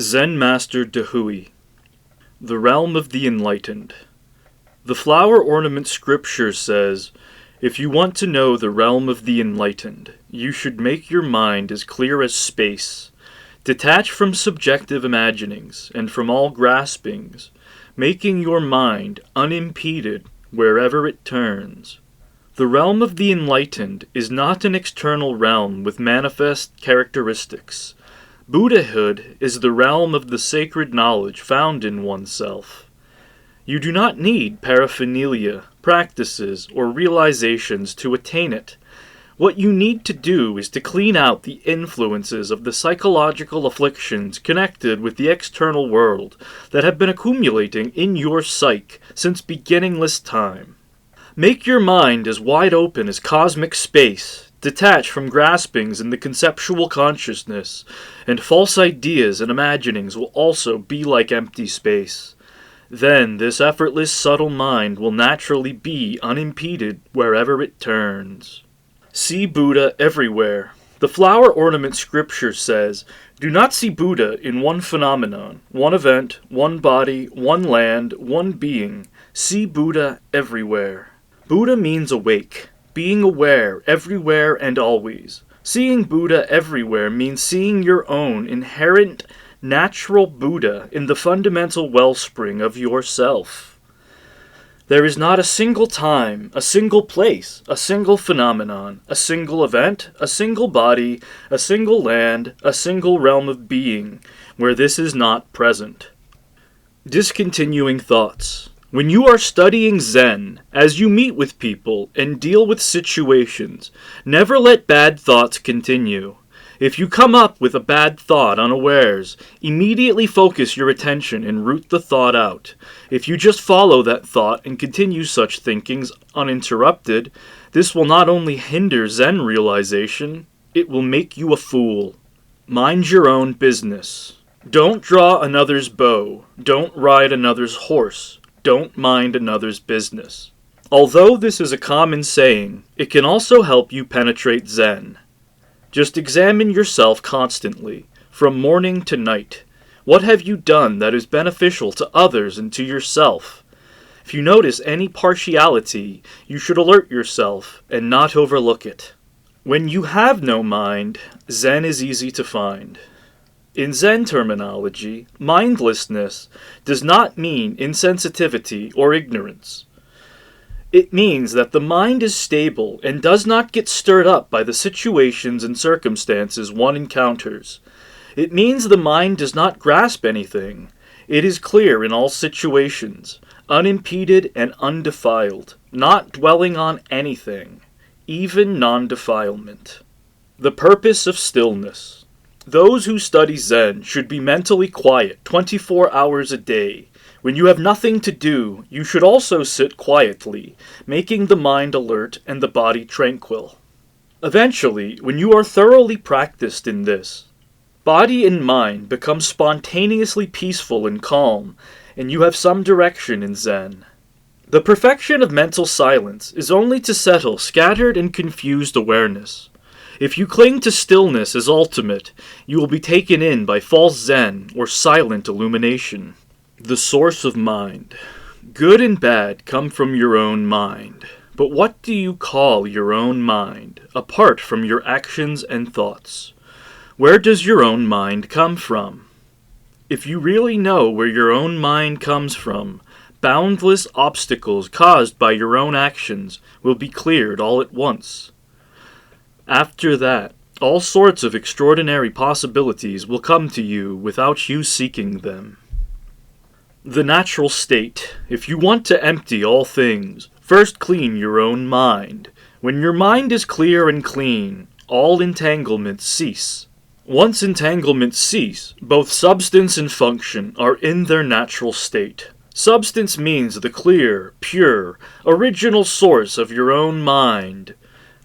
Zen Master Dahui. The Realm of the Enlightened. The flower ornament scripture says, "If you want to know the realm of the enlightened, you should make your mind as clear as space, detach from subjective imaginings and from all graspings, making your mind unimpeded wherever it turns." The realm of the enlightened is not an external realm with manifest characteristics. Buddhahood is the realm of the sacred knowledge found in oneself. You do not need paraphernalia, practices, or realizations to attain it. What you need to do is to clean out the influences of the psychological afflictions connected with the external world that have been accumulating in your psyche since beginningless time. Make your mind as wide open as cosmic space. Detach from graspings in the conceptual consciousness, and false ideas and imaginings will also be like empty space. Then this effortless, subtle mind will naturally be unimpeded wherever it turns. See Buddha everywhere. The flower ornament scripture says, "Do not see Buddha in one phenomenon, one event, one body, one land, one being. See Buddha everywhere." Buddha means awake. Being aware everywhere and always. Seeing Buddha everywhere means seeing your own inherent, natural Buddha in the fundamental wellspring of yourself. There is not a single time, a single place, a single phenomenon, a single event, a single body, a single land, a single realm of being, where this is not present. Discontinuing thoughts. When you are studying Zen, as you meet with people and deal with situations, never let bad thoughts continue. If you come up with a bad thought unawares, immediately focus your attention and root the thought out. If you just follow that thought and continue such thinkings uninterrupted, this will not only hinder Zen realization, it will make you a fool. Mind your own business. Don't draw another's bow. Don't ride another's horse. Don't mind another's business. Although this is a common saying, it can also help you penetrate Zen. Just examine yourself constantly, from morning to night. What have you done that is beneficial to others and to yourself? If you notice any partiality, you should alert yourself and not overlook it. When you have no mind, Zen is easy to find. In Zen terminology, mindlessness does not mean insensitivity or ignorance. It means that the mind is stable and does not get stirred up by the situations and circumstances one encounters. It means the mind does not grasp anything. It is clear in all situations, unimpeded and undefiled, not dwelling on anything, even non-defilement. The purpose of stillness. Those who study Zen should be mentally quiet 24 hours a day. When you have nothing to do, you should also sit quietly, making the mind alert and the body tranquil. Eventually, when you are thoroughly practiced in this, body and mind become spontaneously peaceful and calm, and you have some direction in Zen. The perfection of mental silence is only to settle scattered and confused awareness. If you cling to stillness as ultimate, you will be taken in by false Zen or silent illumination. The source of mind. Good and bad come from your own mind. But what do you call your own mind, apart from your actions and thoughts? Where does your own mind come from? If you really know where your own mind comes from, boundless obstacles caused by your own actions will be cleared all at once. After that, all sorts of extraordinary possibilities will come to you without you seeking them. The natural state. If you want to empty all things, first clean your own mind. When your mind is clear and clean, all entanglements cease. Once entanglements cease, both substance and function are in their natural state. Substance means the clear, pure, original source of your own mind.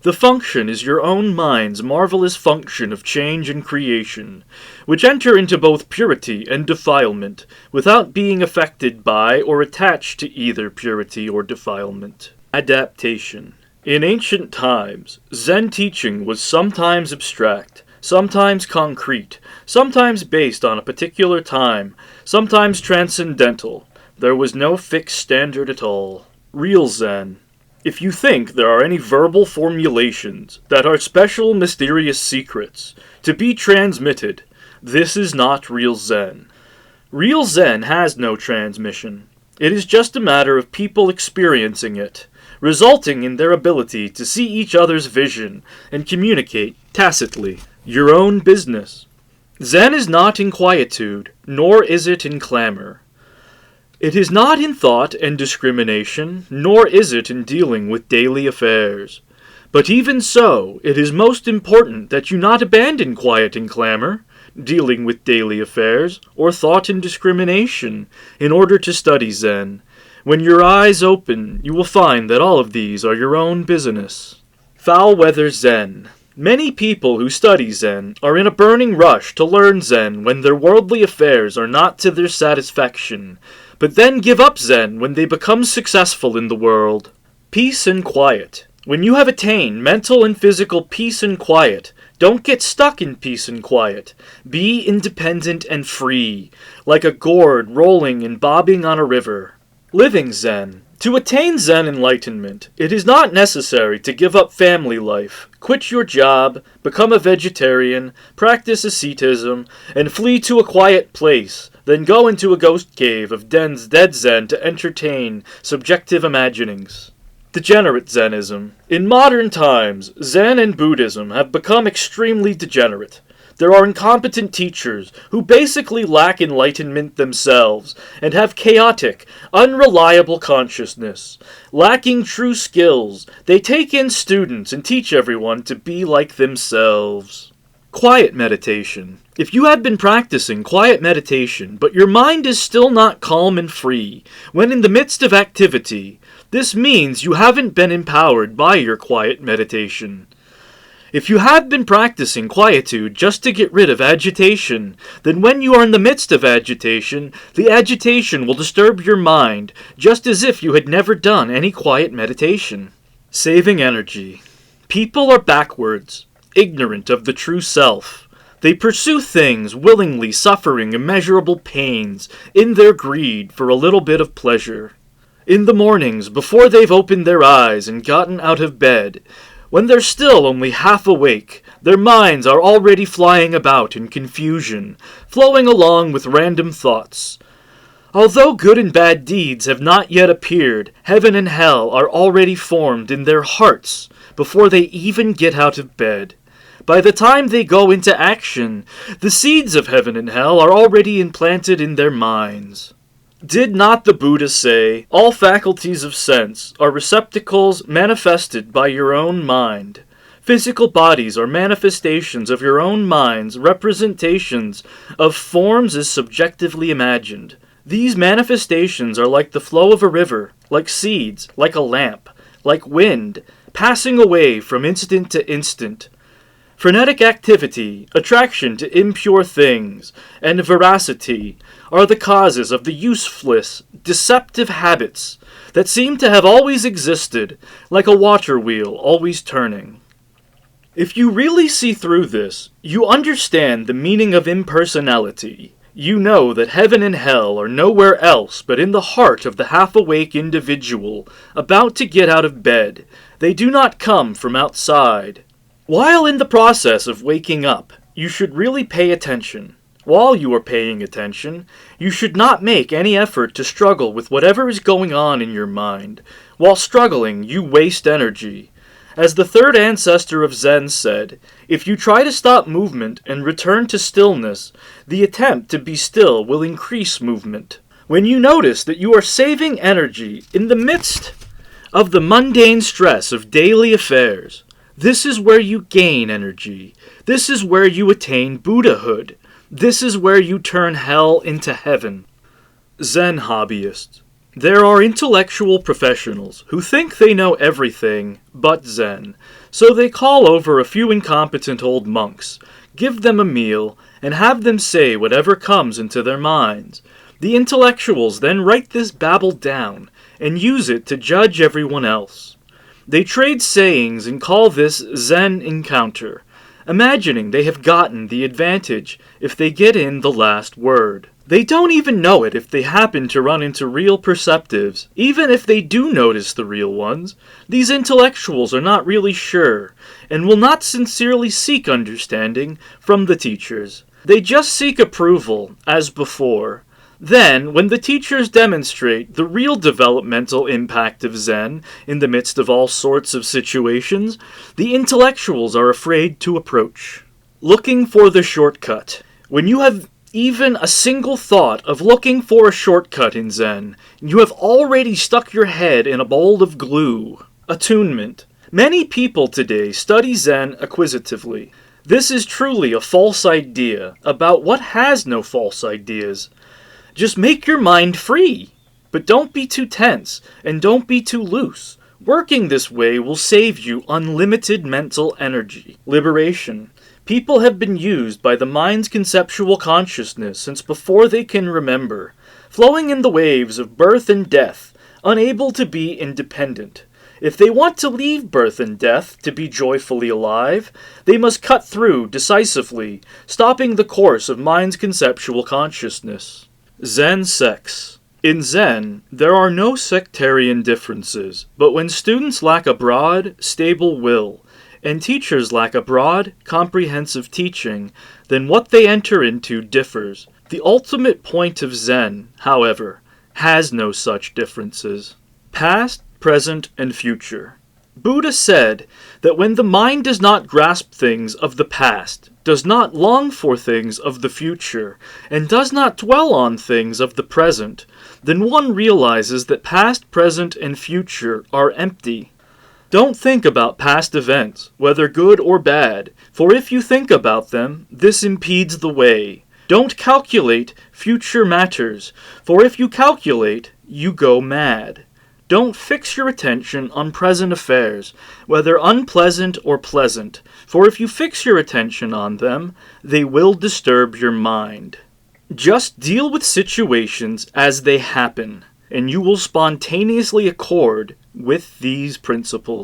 The function is your own mind's marvelous function of change and creation, which enter into both purity and defilement, without being affected by or attached to either purity or defilement. Adaptation. In ancient times, Zen teaching was sometimes abstract, sometimes concrete, sometimes based on a particular time, sometimes transcendental. There was no fixed standard at all. Real Zen. If you think there are any verbal formulations that are special mysterious secrets to be transmitted, this is not real Zen. Real Zen has no transmission. It is just a matter of people experiencing it, resulting in their ability to see each other's vision and communicate tacitly. Your own business. Zen is not in quietude, nor is it in clamor. It is not in thought and discrimination, nor is it in dealing with daily affairs. But even so, it is most important that you not abandon quiet and clamor, dealing with daily affairs, or thought and discrimination, in order to study Zen. When your eyes open, you will find that all of these are your own business. Foul weather Zen. Many people who study Zen are in a burning rush to learn Zen when their worldly affairs are not to their satisfaction, but then give up Zen when they become successful in the world. Peace and quiet. When you have attained mental and physical peace and quiet, don't get stuck in peace and quiet. Be independent and free, like a gourd rolling and bobbing on a river. Living Zen. To attain Zen enlightenment, it is not necessary to give up family life, quit your job, become a vegetarian, practice asceticism, and flee to a quiet place, then go into a ghost cave of dead Zen to entertain subjective imaginings. Degenerate Zenism. In modern times, Zen and Buddhism have become extremely degenerate. There are incompetent teachers who basically lack enlightenment themselves and have chaotic, unreliable consciousness. Lacking true skills, they take in students and teach everyone to be like themselves. Quiet meditation. If you have been practicing quiet meditation, but your mind is still not calm and free, when in the midst of activity, this means you haven't been empowered by your quiet meditation. If you have been practicing quietude just to get rid of agitation, then when you are in the midst of agitation, the agitation will disturb your mind, just as if you had never done any quiet meditation. Saving energy. People are backwards, ignorant of the true self. They pursue things, willingly suffering immeasurable pains, in their greed for a little bit of pleasure. In the mornings, before they've opened their eyes and gotten out of bed, when they're still only half awake, their minds are already flying about in confusion, flowing along with random thoughts. Although good and bad deeds have not yet appeared, heaven and hell are already formed in their hearts before they even get out of bed. By the time they go into action, the seeds of heaven and hell are already implanted in their minds. Did not the Buddha say, all faculties of sense are receptacles manifested by your own mind? Physical bodies are manifestations of your own mind's representations of forms as subjectively imagined. These manifestations are like the flow of a river, like seeds, like a lamp, like wind, passing away from instant to instant. Frenetic activity, attraction to impure things, and veracity are the causes of the useless, deceptive habits that seem to have always existed, like a water wheel always turning. If you really see through this, you understand the meaning of impersonality. You know that heaven and hell are nowhere else but in the heart of the half-awake individual about to get out of bed. They do not come from outside. While in the process of waking up, you should really pay attention. While you are paying attention, you should not make any effort to struggle with whatever is going on in your mind. While struggling, you waste energy. As the third ancestor of Zen said, if you try to stop movement and return to stillness, the attempt to be still will increase movement. When you notice that you are saving energy in the midst of the mundane stress of daily affairs, this is where you gain energy. This is where you attain Buddhahood. This is where you turn hell into heaven. Zen hobbyists. There are intellectual professionals who think they know everything but Zen, so they call over a few incompetent old monks, give them a meal, and have them say whatever comes into their minds. The intellectuals then write this babble down and use it to judge everyone else. They trade sayings and call this Zen encounter. imagining they have gotten the advantage if they get in the last word. They don't even know it if they happen to run into real perceptives. Even if they do notice the real ones, these intellectuals are not really sure, and will not sincerely seek understanding from the teachers. They just seek approval, as before. Then, when the teachers demonstrate the real developmental impact of Zen in the midst of all sorts of situations, the intellectuals are afraid to approach. Looking for the shortcut. When you have even a single thought of looking for a shortcut in Zen, you have already stuck your head in a bowl of glue. Attunement. Many people today study Zen acquisitively. This is truly a false idea about what has no false ideas. Just make your mind free. But don't be too tense, and don't be too loose. Working this way will save you unlimited mental energy. Liberation. People have been used by the mind's conceptual consciousness since before they can remember, flowing in the waves of birth and death, unable to be independent. If they want to leave birth and death to be joyfully alive, they must cut through decisively, stopping the course of mind's conceptual consciousness. Zen sects. In Zen, there are no sectarian differences, but when students lack a broad, stable will, and teachers lack a broad, comprehensive teaching, then what they enter into differs. The ultimate point of Zen, however, has no such differences. Past, present, and future. Buddha said that when the mind does not grasp things of the past, does not long for things of the future, and does not dwell on things of the present, then one realizes that past, present, and future are empty. Don't think about past events, whether good or bad, for if you think about them, this impedes the way. Don't calculate future matters, for if you calculate, you go mad. Don't fix your attention on present affairs, whether unpleasant or pleasant, for if you fix your attention on them, they will disturb your mind. Just deal with situations as they happen, and you will spontaneously accord with these principles.